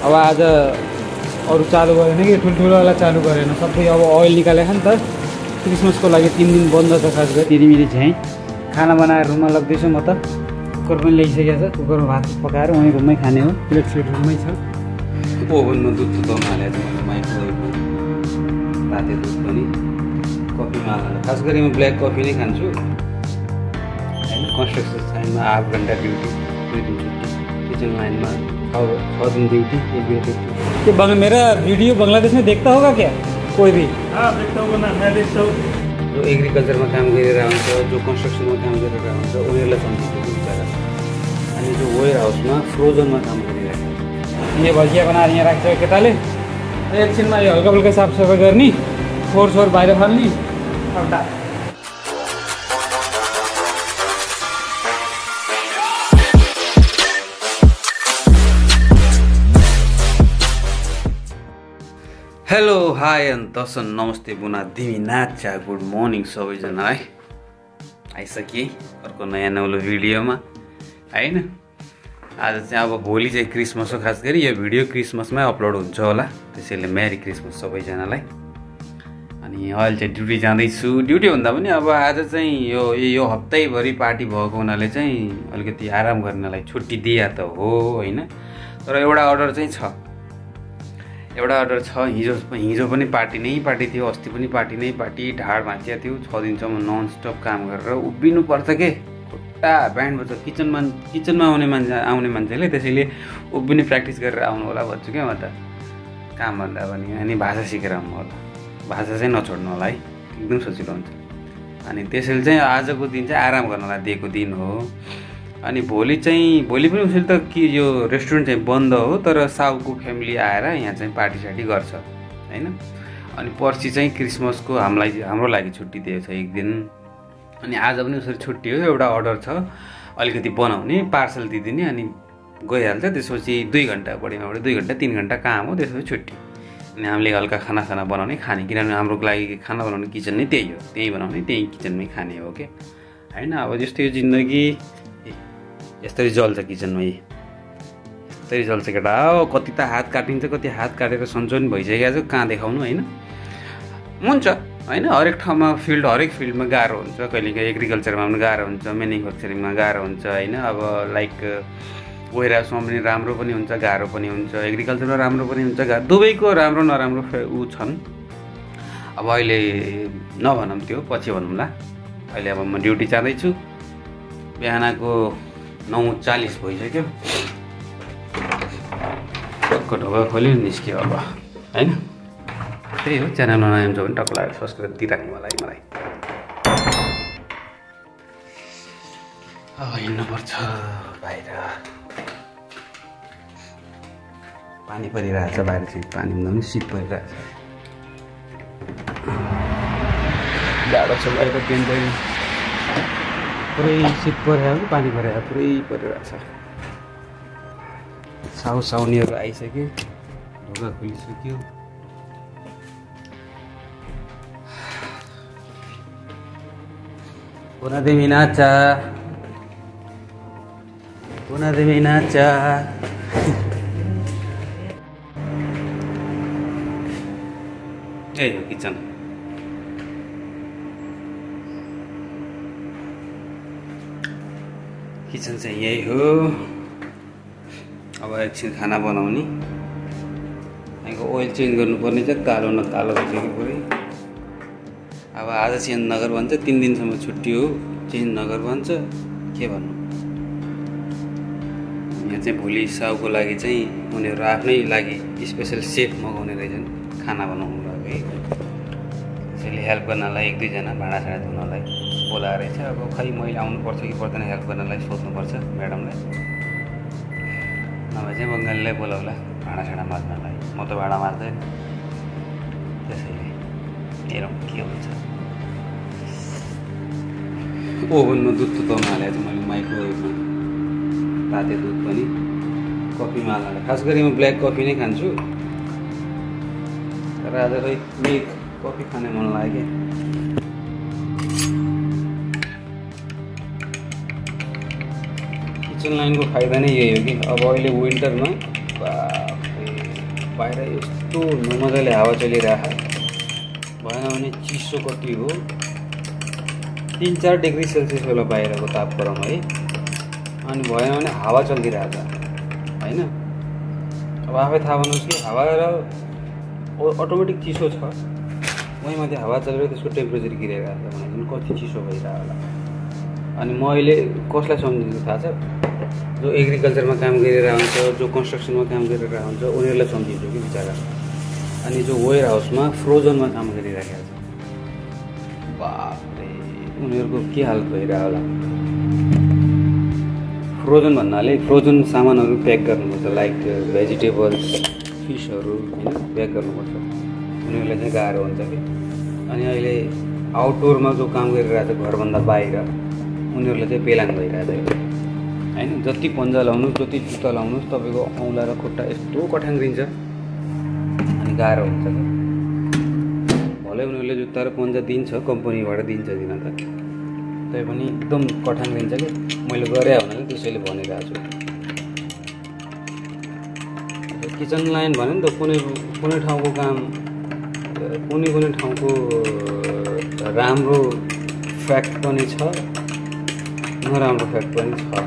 अब आज अरू चालू गरेन कि ठुल्ठुलोवाला चालू गरेन, सबै अब ओइल निकालेको नि त। क्रिसमसको लागि 3 दिन बन्द छ खास गरी। तिरिमिरी चाहिँ खाना बनाएर रुममा लग्दैछु म त। कुकर पनि ल्याइसकेको छ, कुकरमा भात पकाएर वहीँ रुममै खाने हो। प्लेट सेट रुममै छ। ओभनमा दुध तुताउनु हालेको छु मैले, माइक्रोवेभमा राते दुध पनि कफीमा हालेर। खास गरी म ब्ल्याक कफी नै खान्छु होइन। कन्स्ट्रक्सन साइनमा 8 घन्टा ड्युटी, 2 दिन छुट्टी। किचन लाइनमा 6 दिन ड्यूटी, 1 दिन छुट्टी। ये मेरा वीडियो बांग्लादेश में देखता होगा क्या कोई भी? हाँ देखता होगा ना, मैं देखता हूँ। जो एग्रीकल्चरमा काम गरेर हुन्छ, जो कन्स्ट्रक्सनमा काम गरेर हुन्छ, उनीहरूलाई सम्झिएको बिचरा। अनि जो वेयर हाउसमा फ्रोजनमा काम गरिरहेको हुन्छ। यो भजिया बनाएर यहाँ राख्छ केटाले। एकछिनमा यो हल्का फुल्का साफसफाइ गर्ने, फोहोर बाहिर फाल्ने। एउटा हेलो हाई एन्ड दर्शन नमस्ते बुना दिमी नाचा गुड मर्निङ सबैजनालाई। आइसके अर्को नयाँ नौलो भिडियोमा होइन। आज चाहिँ अब भोलि चाहिँ क्रिसमस हो। खास गरी यो भिडियो क्रिसमसमै अपलोड हुन्छ होला, त्यसैले मेरी क्रिसमस सबैजनालाई। अनि अहिले चाहिँ ड्युटी जाँदैछु। ड्युटी भन्दा पनि अब आज चाहिँ यो हप्तैभरि पार्टी भएको हुनाले चाहिँ अलिकति आराम गर्नलाई छुट्टी दिया त हो होइन। तर एउटा अर्डर चाहिँ छ, हिजो पनि पार्टी नै पार्टी थियो, अस्ति पनि पार्टी नै पार्टी। ढाड भाँचिया थियो। 6 दिनसम्म ननस्टप काम गरेर उभिनु पर्छ के, खुट्टा ब्यान्ड बज्छ। किचनमा आउने मान्छेले त्यसैले उभिने प्र्याक्टिस गरेर आउनु होला भन्छु क्या म त कामभन्दा पनि। अनि भाषा सिकेर आउनु होला, भाषा चाहिँ नछोड्नु होला है, एकदम सजिलो हुन्छ। अनि त्यसैले चाहिँ आजको दिन चाहिँ आराम गर्नलाई दिएको दिन हो। अनि भोलि पनि उसले त कि यो रेस्टुरेन्ट चाहिँ बन्द हो, तर साउको फ्यामिली आएर यहाँ चाहिँ पार्टी सार्टी गर्छ होइन। अनि पर्सि चाहिँ क्रिसमसको हाम्रो लागि छुट्टी दिएको छ 1 दिन। अनि आज पनि उसरी छुट्टी हो। एउटा अर्डर छ अलिकति बनाउने, पार्सल दिइदिने, अनि गइहाल्छ। त्यसपछि 2 घन्टा बढीमा बढी 2 घन्टा 3 घन्टा काम हो, त्यसपछि छुट्टी। अनि हामीले हल्का खाना बनाउने खाने, किनभने हाम्रो लागि खाना बनाउने किचन नै त्यही हो, त्यहीँ बनाउने त्यहीँ किचनमै खाने हो के होइन। अब जस्तो यो जिन्दगी यस्तरी जल्छ किचनमा, यस्तरी जल्छ केटा हो। कति त हात काटिन्छ, कति हात काटेर सन्चो पनि भइसकेको छ, कहाँ देखाउनु होइन। हुन्छ होइन, हरेक ठाउँमा हरेक फिल्डमा गाह्रो हुन्छ। कहिलेकाहीँ एग्रिकल्चरमा पनि गाह्रो हुन्छ, म्यानुफ्याक्चरिङमा गाह्रो हुन्छ होइन। अब लाइक वेयर हाउसमा पनि राम्रो पनि हुन्छ, गाह्रो पनि हुन्छ। एग्रिकल्चरमा राम्रो पनि हुन्छ, दुवैको राम्रो नराम्रो छन्। अब अहिले नभनौँ त्यो, पछि भनौँला। अहिले अब म ड्युटी जाँदैछु। बिहानको 9:40 भइसक्यो। टक्क ढोका खोल्यो निस्क्यो अब होइन। त्यही हो, च्यानलमा नयाँ हुन्छ भने टक्क लगाएर सब्सक्राइब दिइराख्नु होला है मलाई। अब हिँड्नुपर्छ बाहिर। पानी परिरहेछ बाहिर चाहिँ, पानी भन्दा पनि शीत परिरहेछ। जाडो छ बाहिर, पेन पुरै शीत परिरहेको, पानी परेर पुरै परिरहेछ। साउनीहरू आइसक्यो, ढोका खोलिसक्यो। पुनादेवी नाचा ए किचन। किचन चाहिँ यही हो। अब एकछिन खाना बनाउने। यहाँको ओइल चेन्ज गर्नुपर्ने छ, कालो न कालो भइसक्यो पुरै। अब आज चेन्ज नगर भन्छ, 3 दिनसम्म छुट्टी हो, चेन्ज नगर भन्छ, के भन्नु। यहाँ चाहिँ भोलि साउको लागि चाहिँ उनीहरू आफ्नै लागि स्पेसल सेफ मगाउने रहेछन् खाना बनाउनु लागि। त्यसैले हेल्प गर्नलाई 1-2 जना भाँडासाँडा धुनलाई बोलाएर रहेछ। अब खै मैले आउनुपर्छ कि पर्दैन हेल्प गर्नलाई सोध्नुपर्छ म्याडमलाई, नभए चाहिँ बङ्गालीलाई बोलाउला भाँडासाँडा माझ्नलाई। म त भाँडा माझ्दैन, त्यसैले हेरौँ के हुन्छ। ओभनमा दुध तुताउनु हालेको छु मैले, माइक्रोवेभमा राते दुध पनि कफीमा हालेर। खास गरी म ब्ल्याक कफी नै खान्छु, तर आज मिल्क कफी खाने मन लाग्यो। किचन लाइनको फाइदा नै यही हो कि अब अहिले विन्टरमा बाहिर यस्तो नमजाले हावा चलिरहेको भएन भने चिसो कति हो 3-4 डिग्री सेल्सियस होला बाहिरको तापक्रम है। अनि भएन भने हावा चलिरहेको हैन। अब आफै थाहा भन्नुहोस् कि हावा र अटोमेटिक चिसो छ, वहीँ माथि हावा चलेर त्यसको टेम्परेचर गिरिरहेको छ भने कति चिसो भइरहेको होला। अनि म अहिले कसलाई सम्झिन्छु थाहा छ? जो एग्रिकल्चरमा काम गरिरहेको हुन्छ, जो कन्स्ट्रक्सनमा काम गरिरहेको हुन्छ उनीहरूलाई सम्झिन्छु कि बिचरा। अनि जो वेयर हाउसमा फ्रोजनमा काम गरिरहेको छ, बापरे उनीहरूको के हालत भइरहेको होला। फ्रोजन भन्नाले फ्रोजन सामानहरू प्याक गर्नुपर्छ, लाइक भेजिटेबल्स, फिसहरू होइन प्याक गर्नुपर्छ। उनीहरूलाई चाहिँ गाह्रो हुन्छ कि। अनि अहिले आउटडोरमा जो काम गरिरहेको छ घरभन्दा बाहिर उनीहरूलाई चाहिँ पेलाङ भइरहेको छ होइन। जति पन्जा लाउनुहोस्, जति जुत्ता लाउनुहोस् तपाईँको औँला र खुट्टा यस्तो कठाङ्ग्रिन्छ अनि गाह्रो हुन्छ कि। भलै उनीहरूले जुत्ता र पन्जा दिन्छ, कम्पनीबाट दिन्छ दिन त, तैपनि एकदम कठाङ्ग्रिन्छ कि। मैले गरेँ हुनाले त्यसैले भनिरहेको छु। किचन लाइन भन्यो नि त, कुनै ठाउँको काम कुनै ठाउँको राम्रो फ्याक्ट पनि छ, नराम्रो फ्याक्ट पनि छ है।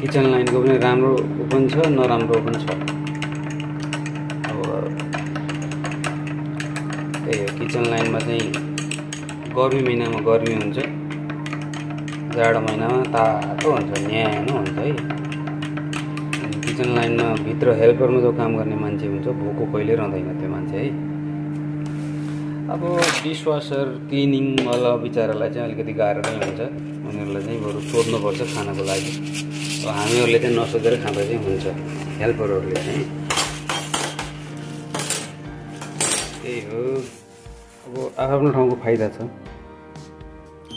किचन लाइनको पनि राम्रो पनि छ, नराम्रो पनि छ। अब त्यही हो, किचन लाइनमा चाहिँ गर्मी महिनामा गर्मी हुन्छ, जाडो महिनामा तातो हुन्छ, न्यानो हुन्छ है। किचन लाइनमा भित्र हेल्परमा जो काम गर्ने मान्छे हुन्छ भोको कहिले रहँदैन त्यो मान्छे है। अब डिसवासर क्लिनिङवाला बिचरालाई चाहिँ अलिकति गाह्रो नै हुन्छ, उनीहरूलाई चाहिँ बरु सोध्नुपर्छ खानाको लागि। अब हामीहरूले चाहिँ नसोधेर खाँदा चाहिँ हुन्छ, हेल्परहरूले चाहिँ। त्यही हो, अब आफ्नो ठाउँको फाइदा छ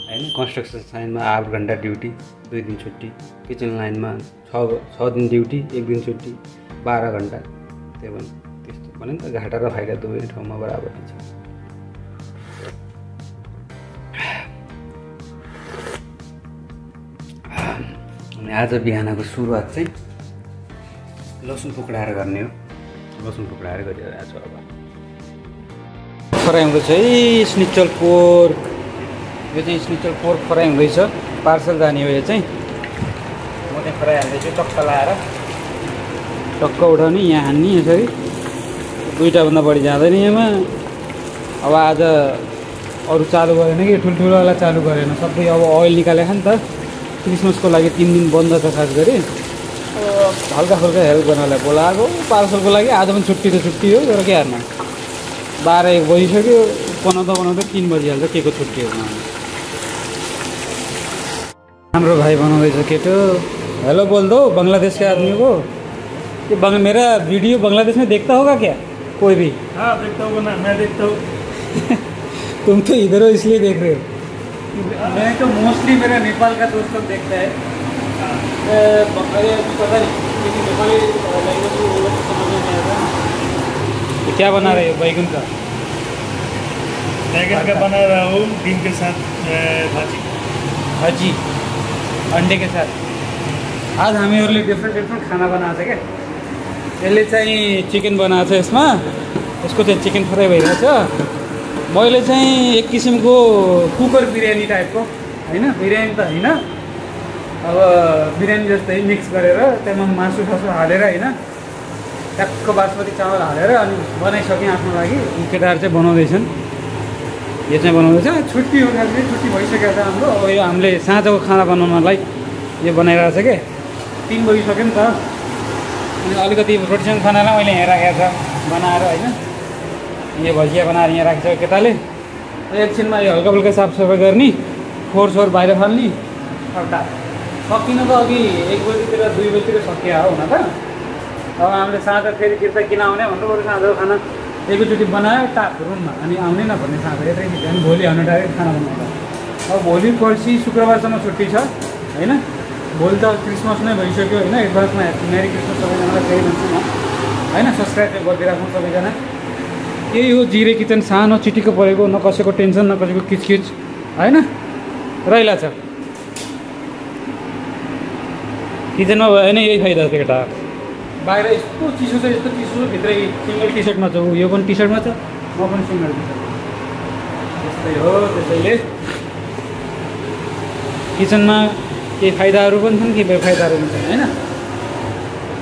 होइन। कन्स्ट्रक्सन लाइनमा 8 घन्टा ड्युटी, 2 दिन छुट्टी। किचन लाइनमा 6 दिन ड्युटी, 1 दिन छुट्टी, 12 घन्टा। त्यो पनि त्यस्तो भने नि त, घाटा र फाइदा दुवै ठाउँमा बराबर छ। अनि आज बिहानको सुरुवात चाहिँ लसुन फुक्राएर गर्ने हो। लसुन फुक्राएर गरिरहेको छु। अब फ्राई हुँदैछ है स्निचल पोर्क। यो चाहिँ स्निचल पोर्क फ्राई हुँदैछ, पार्सल जाने हो यो चाहिँ। म चाहिँ फ्राई हाल्दैछु टक्क लाएर, टक्क उठाउने यहाँ हान्ने यसरी। 2टाभन्दा बढी जाँदैन यसमा। अब आज अरू चालु गरेन कि, ठुल्ठुलोवाला चालु गरेन, सबै अब ओइल निकालेको नि त। क्रिसमसको लागि 3 दिन बन्द छ खास गरी। हल्का फुल्का हेल्प गर्नलाई बोलाएको, पार्सलको लागि। आज पनि छुट्टी त छुट्टी हो, तर के हार्नु, 12-1 बजिसक्यो, बनाउँदा 3 बजिहाल्छ। के को छुट्टी हो हाम्रो भाइ बनाउँदैछ केटो। हेलो बोल दो बांग्लादेश के आदमी को। ये मेरा वीडियो बांग्लादेश में देखता होगा क्या कोई भी? हाँ देखता होगा ना, मैं देखता हूँ। तुम तो इधर हो इसलिए देख रहे हो। मैं तो मोस्टली मेरा नेपाल का दोस्त लोग देखता है। पता नहीं नेपाली लैंग्वेज समझ में नहीं आता। क्या बना रहे हो? बैगन का बना रहा हूँ, डिम के साथ भाजी अंडे के साथ। आज हामीहरूले डिफ्रेन्ट खाना बनाएको छ क्या। यसले चाहिँ चिकन बनाएको छ, यसमा यसको चाहिँ चिकन फ्राई भइरहेछ। मैले चाहिँ एक किसिमको कुकर बिरयानी टाइपको होइन, बिरयानी त होइन, अब बिरयानी जस्तै मिक्स गरेर त्यसमा मासु हालेर होइन, ट्याक्क बासमती चामल हालेर अनि बनाइसकेँ आफ्नो लागि। केटाहरू चाहिँ बनाउँदैछन्, यो चाहिँ बनाउँदैछ। छुट्टी हो, खासै छुट्टी भइसकेको छ हाम्रो। अब यो हामीले साँझको खाना बनाउनलाई यो बनाइरहेको छ क्या। 3 बजिसक्यो नि त। अनि अलिकति रोटीसँग खानालाई मैले यहाँ राखेको छ बनाएर होइन। यो भजिया बनाएर यहाँ राखिसक्यो केटाले। एकछिनमा यो हल्का फुल्का साफसफाइ गर्ने, फोहोर बाहिर फाल्ने। एउटा सकिन त अघि 1 बजीतिर 2 बजीतिर सकिया हो हुन त। अब हामीले साँझ फेरि फिर्ता किन आउने भनेर बरु साँझको खाना एकैचोटि बनायो टाप रुममा, अनि आउने नभन्ने साँझ यतै बिहान भोलि हाम्रो डाइरेक्ट खाना बनाउँछ। अब भोलि पर्सि शुक्रबारसम्म छुट्टी छ होइन। भोलि त क्रिसमस नै भइसक्यो होइन। एडभान्समा मेरी क्रिसमस सबैजनालाई फेरि भन्छु म होइन। सब्सक्राइब गरिदिइराख्नु सबैजना। यही हो जिरे किचन, सानो चिटिक्क परेको, न कसैको टेन्सन न कसैको किचकिच होइन, रहिला छ। किचनमा भयो भने यही फाइदा छ केटा। बाहिर यस्तो चिसो छ, यस्तो चिसो भित्रै सिङ्गल टी सर्टमा छ, यो पनि टी सर्टमा छ, म पनि सिङ्गल टी सर्ट। त्यस्तै हो। त्यसैले किचनमा केही फाइदाहरू पनि छन्, केही बेफाइदाहरू पनि छन् होइन।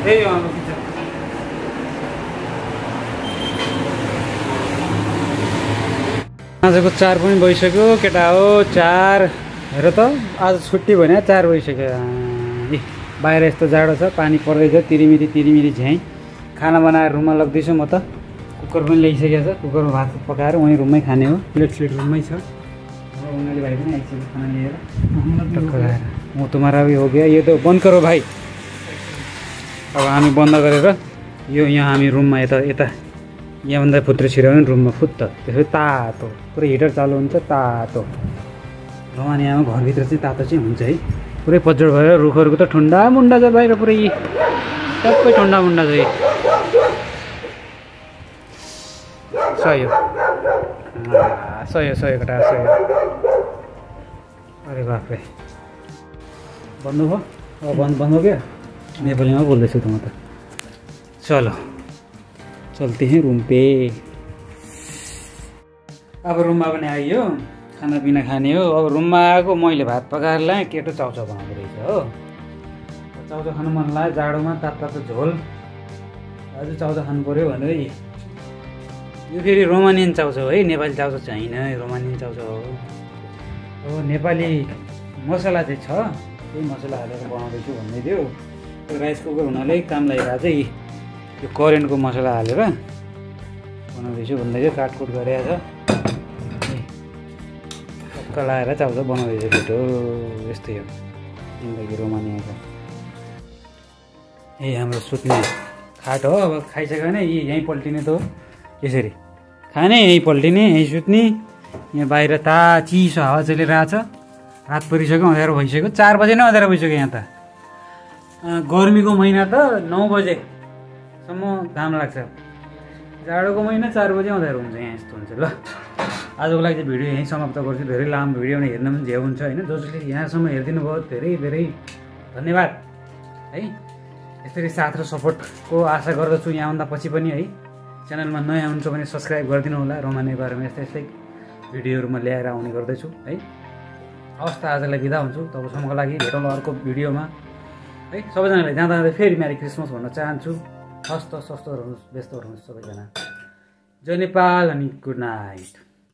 त्यही हो हाम्रो किचन। आजको 4 पनि भइसक्यो केटा हो, 4 हेर त आज छुट्टी भने 4 भइसक्यो। बाहिर यस्तो जाडो छ, पानी पर्दैछ तिरिमिरी झ्याइ। खाना बनाएर रुममा लग्दैछु म त। कुकर पनि ल्याइसकेको छ, कुकरमा भात पकाएर वहीँ रुममै खाने हो। प्लेट रुममै छ। उनीहरूले भाइ पनि आइसक्यो खाना लिएर टक्क लगाएर। म तुम्हारा भी हो गया, ये तो बन्द करो भाइ। अब हामी बन्द गरेर यो यहाँ हामी रुममा यता यहाँभन्दा फुत्रो छिराउने रुममा फुत्त। त्यसपछि तातो पुरै हिटर चालु हुन्छ, तातो। रमानी आमा घरभित्र चाहिँ तातो चाहिँ हुन्छ है। पुरै पजड भएर रुखहरूको त ठन्डा मुन्डा छ बाहिर, पुरै सबै ठन्डा मुन्डा छ। सही हो केटा सही हो। अरे बाफ्रे बन्द भयो। अब बन्द हो क्या, नेपालीमा बोल्दैछु त म त। चलो चलते हैं रूम पे। अब रुममा पनि आइयो, खानापिना खाने हो। अब रुममा आएको मैले भात पकाएर ल्याएँ, केटो चाउचाउ बनाउँदो रहेछ हो। चाउचाउ खानु मन लाग्यो जाडोमा, तातो झोल। आज चाउचाउ खानु पऱ्यो भनेर यो फेरि रोमानियन चाउचाउ है, नेपाली चाउचाउ चाहिँ होइन, रोमानियन चाउचाउ हो। अब नेपाली मसला चाहिँ छ, त्यही मसला हालेर बनाउँदैछु भन्दै थियो। राइस कुकर हुनाले काम लागिरहेको चाहिँ यो करेन्टको मसला हालेर बनाउँदैछु भन्दै थियो। काटकुट गरेको छ, टक्क लाएर चाउचाउ बनाउँदैछु केटो। यस्तै हो जिन्दगी रोमानियाको। यही हाम्रो सुत्ने खाट हो। अब खाइसक्यो भने यहीँ पल्टिने त हो, यसरी खाने यहीँ पल्टिने, यहीँ सुत्ने। यहाँ बाहिर चिसो हावा चलिरहेको छ। रात परिसक्यो, अँध्यारो भइसक्यो। 4 बजे नै अँध्यारो भइसक्यो यहाँ त। गर्मीको महिना त 9 बजेसम्म घाम लाग्छ। जाडोको महिना 4 बजे अँध्यारो हुन्छ, यहाँ यस्तो हुन्छ। ल आजको लागि चाहिँ भिडियो यहीँ समाप्त गर्छु। धेरै लामो भिडियो भने हेर्न पनि झ्याउ हुन्छ होइन। जसले यहाँसम्म हेरिदिनु भयो धेरै धेरै धन्यवाद है। यसरी साथ र सपोर्टको आशा गर्दछु यहाँभन्दा पछि पनि है। च्यानलमा नयाँ हुनुहुन्छ भने सब्सक्राइब गरिदिनु होला। रोमानिया बारेमा यस्तै भिडियोहरू म ल्याएर आउने गर्दैछु है। हवस् त आजलाई बिदा हुन्छु। तबसम्मको लागि भेटौँला अर्को भिडियोमा है। सबैजनालाई जाँदा फेरि मेरी क्रिसमस भन्न चाहन्छु। हस्त स्वस्थ रहनुहोस्, व्यस्त रहनुहोस् सबैजना। जय नेपाल अनि गुड नाइट।